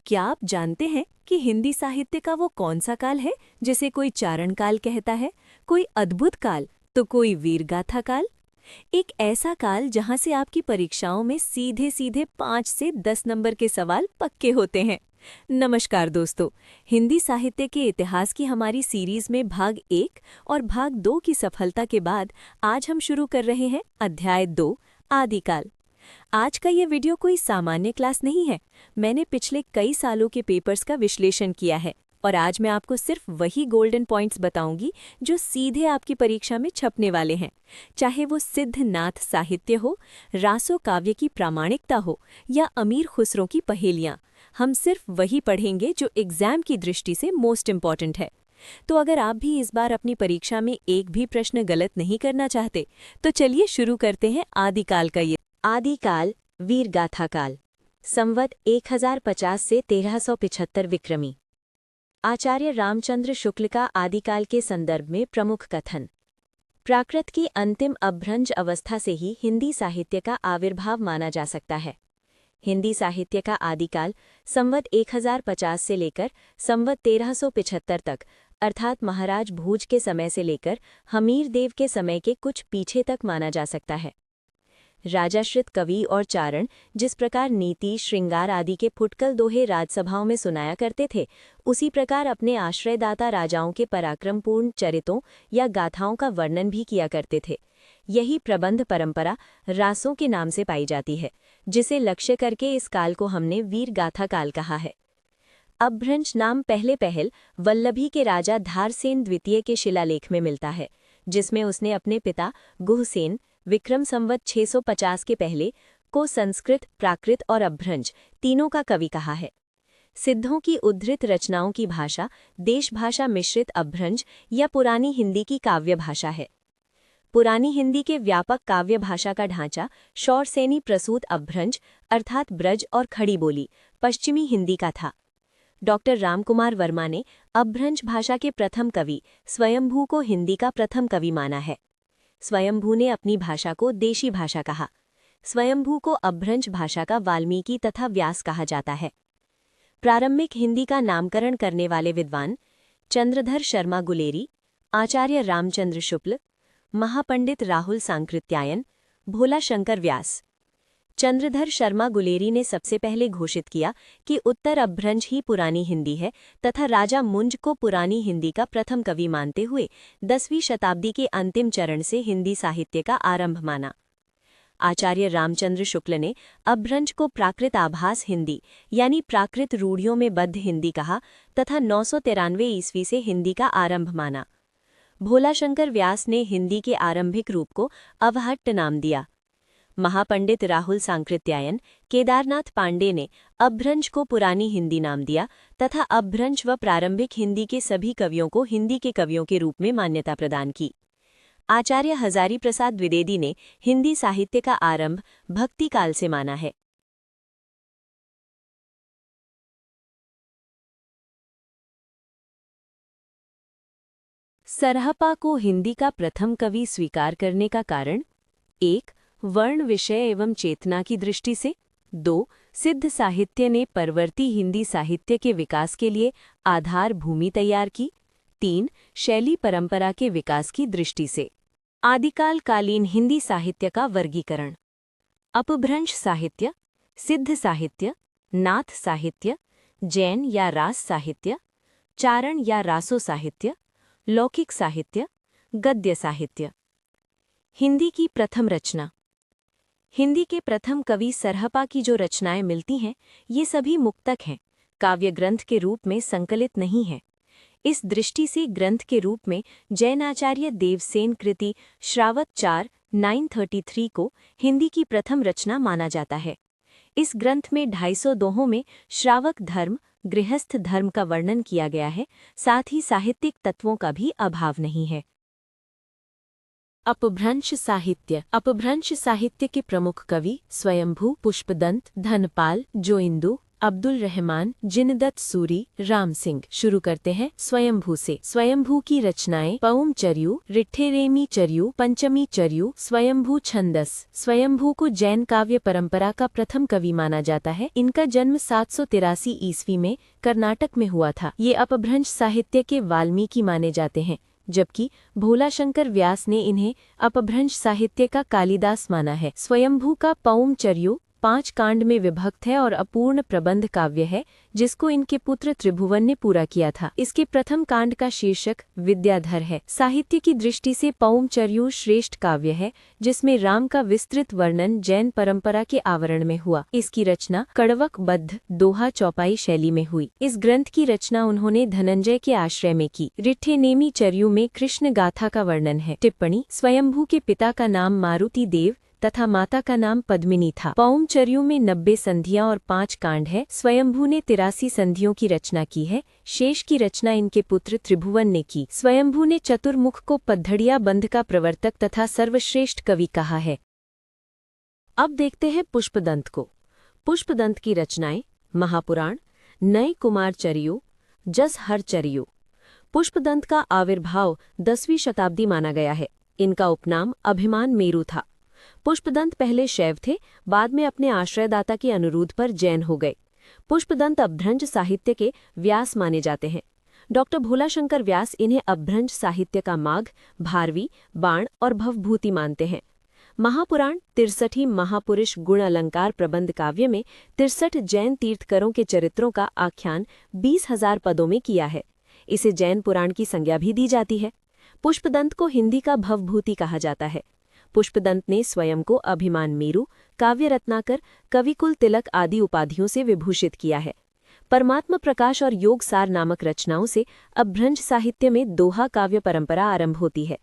क्या आप जानते हैं कि हिंदी साहित्य का वो कौन सा काल है जिसे कोई चारण काल कहता है, कोई अद्भुत काल तो कोई वीरगाथा काल? एक ऐसा काल जहां से आपकी परीक्षाओं में सीधे सीधे 5 से 10 नंबर के सवाल पक्के होते हैं। नमस्कार दोस्तों, हिंदी साहित्य के इतिहास की हमारी सीरीज में भाग 1 और भाग 2 की सफलता के बाद आज हम शुरू कर रहे हैं अध्याय 2 आदिकाल। आज का ये वीडियो कोई सामान्य क्लास नहीं है। मैंने पिछले कई सालों के पेपर्स का विश्लेषण किया है और आज मैं आपको सिर्फ वही गोल्डन पॉइंट्स बताऊंगी जो सीधे आपकी परीक्षा में छपने वाले हैं। चाहे वो सिद्ध नाथ साहित्य हो, रासो काव्य की प्रामाणिकता हो या अमीर खुसरो की पहेलियां, हम सिर्फ वही पढ़ेंगे जो एग्जाम की दृष्टि से मोस्ट इम्पॉर्टेंट है। तो अगर आप भी इस बार अपनी परीक्षा में एक भी प्रश्न गलत नहीं करना चाहते तो चलिए शुरू करते हैं आदिकाल का ये आदिकाल वीरगाथा काल। संवत 1050 से 1375 विक्रमी। आचार्य रामचंद्र शुक्ल का आदिकाल के संदर्भ में प्रमुख कथन। प्राकृत की अंतिम अभ्रंश अवस्था से ही हिंदी साहित्य का आविर्भाव माना जा सकता है। हिंदी साहित्य का आदिकाल संवत 1050 से लेकर संवत 1375 तक, अर्थात महाराज भूज के समय से लेकर हमीर देव के समय के कुछ पीछे तक माना जा सकता है। राजाश्रित कवि और चारण जिस प्रकार नीति, श्रृंगार आदि के फुटकल दोहे राजसभाओं में सुनाया करते थे, उसी प्रकार अपने आश्रयदाता राजाओं के पराक्रमपूर्ण चरितों या गाथाओं का वर्णन भी किया करते थे। यही प्रबंध परंपरा रासों के नाम से पाई जाती है, जिसे लक्ष्य करके इस काल को हमने वीरगाथा काल कहा है। अभ्रंश नाम पहले वल्लभी के राजा धारसेन द्वितीय के शिलालेख में मिलता है, जिसमें उसने अपने पिता गुहसेन विक्रम संवत 650 के पहले को संस्कृत, प्राकृत और अभ्रंश तीनों का कवि कहा है। सिद्धों की उद्धृत रचनाओं की भाषा देशभाषा मिश्रित अभ्रंश या पुरानी हिंदी की काव्य भाषा है। पुरानी हिंदी के व्यापक काव्य भाषा का ढांचा शौरसेनी प्रसूत अभ्रंश अर्थात ब्रज और खड़ी बोली पश्चिमी हिंदी का था। डॉक्टर रामकुमार वर्मा ने अभ्रंश भाषा के प्रथम कवि स्वयंभू को हिंदी का प्रथम कवि माना है। स्वयंभू ने अपनी भाषा को देशी भाषा कहा। स्वयंभू को अभ्रंश भाषा का वाल्मीकि तथा व्यास कहा जाता है। प्रारंभिक हिंदी का नामकरण करने वाले विद्वान चंद्रधर शर्मा गुलेरी, आचार्य रामचंद्र शुक्ल, महापंडित राहुल सांकृत्यायन, भोला शंकर व्यास। चंद्रधर शर्मा गुलेरी ने सबसे पहले घोषित किया कि उत्तर अभ्रंश ही पुरानी हिंदी है तथा राजा मुंज को पुरानी हिंदी का प्रथम कवि मानते हुए 10वीं शताब्दी के अंतिम चरण से हिंदी साहित्य का आरंभ माना। आचार्य रामचंद्र शुक्ल ने अभ्रंश को प्राकृत आभास हिंदी यानी प्राकृत रूढ़ियों में बद्ध हिंदी कहा तथा 993 ईस्वी से हिंदी का आरंभ माना। भोला शंकर व्यास ने हिंदी के आरंभिक रूप को अवहट्ट नाम दिया। महापंडित राहुल सांकृत्यायन, केदारनाथ पांडे ने अभ्रंश को पुरानी हिंदी नाम दिया तथा अभ्रंश व प्रारंभिक हिंदी के सभी कवियों को हिंदी के कवियों के रूप में मान्यता प्रदान की। आचार्य हजारी प्रसाद द्विवेदी ने हिंदी साहित्य का आरंभ भक्ति काल से माना है। सरहपा को हिंदी का प्रथम कवि स्वीकार करने का कारण 1. वर्ण विषय एवं चेतना की दृष्टि से, 2. सिद्ध साहित्य ने परवर्ती हिंदी साहित्य के विकास के लिए आधार भूमि तैयार की, 3. शैली परंपरा के विकास की दृष्टि से। आदिकाल कालीन हिंदी साहित्य का वर्गीकरण। अपभ्रंश साहित्य, सिद्ध साहित्य, नाथ साहित्य, जैन या रास साहित्य, चारण या रासो साहित्य, लौकिक साहित्य, गद्य साहित्य। हिंदी की प्रथम रचना। हिंदी के प्रथम कवि सरहपा की जो रचनाएं मिलती हैं, ये सभी मुक्तक हैं, काव्य ग्रंथ के रूप में संकलित नहीं हैं। इस दृष्टि से ग्रंथ के रूप में जैनाचार्य देवसेन कृति श्रावक 4 933 को हिंदी की प्रथम रचना माना जाता है। इस ग्रंथ में 250 दोहों में श्रावक धर्म, गृहस्थ धर्म का वर्णन किया गया है, साथ ही साहित्यिक तत्वों का भी अभाव नहीं है। अपभ्रंश साहित्य। अपभ्रंश साहित्य के प्रमुख कवि स्वयंभू, पुष्पदंत, धनपाल, जोइंदु, अब्दुल रहमान, जिनदत सूरी, राम सिंह। शुरू करते हैं स्वयंभू से। स्वयंभू की रचनाएं पौम चर्यू, रिट्ठेरेमी चर्यू, पंचमी चर्यू, स्वयंभू छंदस। स्वयंभू को जैन काव्य परंपरा का प्रथम कवि माना जाता है। इनका जन्म 783 ईस्वी में कर्नाटक में हुआ था। ये अपभ्रंश साहित्य के वाल्मीकि माने जाते हैं, जबकि भोलाशंकर व्यास ने इन्हें अपभ्रंश साहित्य का कालिदास माना है। स्वयंभू का पौम चर्यू 5 कांड में विभक्त है और अपूर्ण प्रबंध काव्य है, जिसको इनके पुत्र त्रिभुवन ने पूरा किया था। इसके प्रथम कांड का शीर्षक विद्याधर है। साहित्य की दृष्टि से पौम चर्यू श्रेष्ठ काव्य है, जिसमें राम का विस्तृत वर्णन जैन परंपरा के आवरण में हुआ। इसकी रचना कड़वक बद्ध दोहा चौपाई शैली में हुई। इस ग्रंथ की रचना उन्होंने धनंजय के आश्रय में की। रिट्ठेनेमी चर्यू में कृष्ण गाथा का वर्णन है। टिप्पणी: स्वयंभू के पिता का नाम मारुति देव तथा माता का नाम पद्मिनी था। पौम चर्यू में 90 संधियां और 5 कांड है। स्वयंभू ने 83 संधियों की रचना की है। शेष की रचना इनके पुत्र त्रिभुवन ने की। स्वयंभू ने चतुर्मुख को पद्धड़िया बंध का प्रवर्तक तथा सर्वश्रेष्ठ कवि कहा है। अब देखते हैं पुष्पदंत को। पुष्पदंत की रचनाएं महापुराण, नए कुमार चर्यू, जस हर चर्यू। पुष्पदंत का आविर्भाव 10वीं शताब्दी माना गया है। इनका उपनाम अभिमान मेरु था। पुष्पदंत पहले शैव थे, बाद में अपने आश्रयदाता के अनुरोध पर जैन हो गए। पुष्पदंत अपभ्रंश साहित्य के व्यास माने जाते हैं। डॉक्टर भोलाशंकर व्यास इन्हें अपभ्रंश साहित्य का माघ, भारवी, बाण और भवभूति मानते हैं। महापुराण 63 महापुरुष गुण अलंकार प्रबंध काव्य में 63 जैन तीर्थकरों के चरित्रों का आख्यान 20,000 पदों में किया है। इसे जैन पुराण की संज्ञा भी दी जाती है। पुष्पदंत को हिंदी का भवभूति कहा जाता है। पुष्पदंत ने स्वयं को अभिमान मेरु, काव्य रत्नाकर, कविकुल तिलक आदि उपाधियों से विभूषित किया है। परमात्मा प्रकाश और योग सार नामक रचनाओं से अपभ्रंश साहित्य में दोहा काव्य परंपरा आरंभ होती है।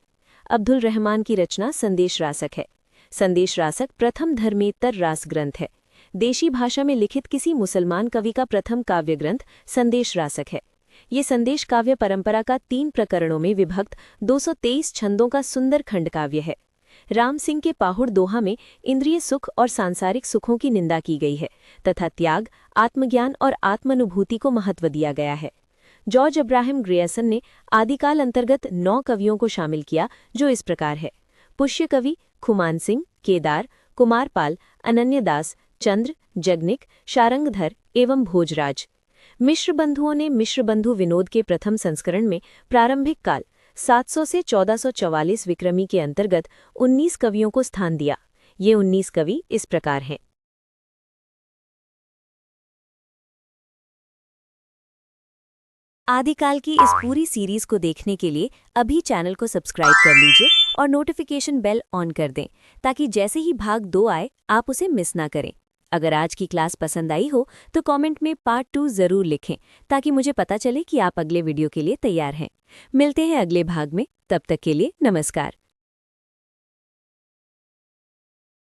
अब्दुल रहमान की रचना संदेश रासक है। संदेश रासक प्रथम धर्मेतर रास ग्रंथ है। देशी भाषा में लिखित किसी मुसलमान कवि का प्रथम काव्य ग्रंथ संदेश रासक है। ये संदेश काव्य परंपरा का 3 प्रकरणों में विभक्त 223 छंदों का सुंदर खंड काव्य है। राम सिंह के पाहुड़ दोहा में इंद्रिय सुख और सांसारिक सुखों की निंदा की गई है तथा त्याग, आत्मज्ञान और आत्मानुभूति को महत्व दिया गया है। जॉर्ज अब्राहम ग्रेयसन ने आदिकाल अंतर्गत 9 कवियों को शामिल किया, जो इस प्रकार है: पुष्य कवि खुमान सिंह, केदार, कुमारपाल, अनन्यदास, चंद्र, जगनिक, शारंगधर एवं भोजराज। मिश्र बंधुओं ने मिश्र बंधु विनोद के प्रथम संस्करण में प्रारंभिक काल 700 से 1444 विक्रमी के अंतर्गत 19 कवियों को स्थान दिया। ये 19 कवि इस प्रकार हैं। आदिकाल की इस पूरी सीरीज को देखने के लिए अभी चैनल को सब्सक्राइब कर लीजिए और नोटिफिकेशन बेल ऑन कर दें, ताकि जैसे ही भाग 2 आए आप उसे मिस ना करें। अगर आज की क्लास पसंद आई हो तो कमेंट में पार्ट 2 ज़रूर लिखें, ताकि मुझे पता चले कि आप अगले वीडियो के लिए तैयार हैं। मिलते हैं अगले भाग में, तब तक के लिए नमस्कार।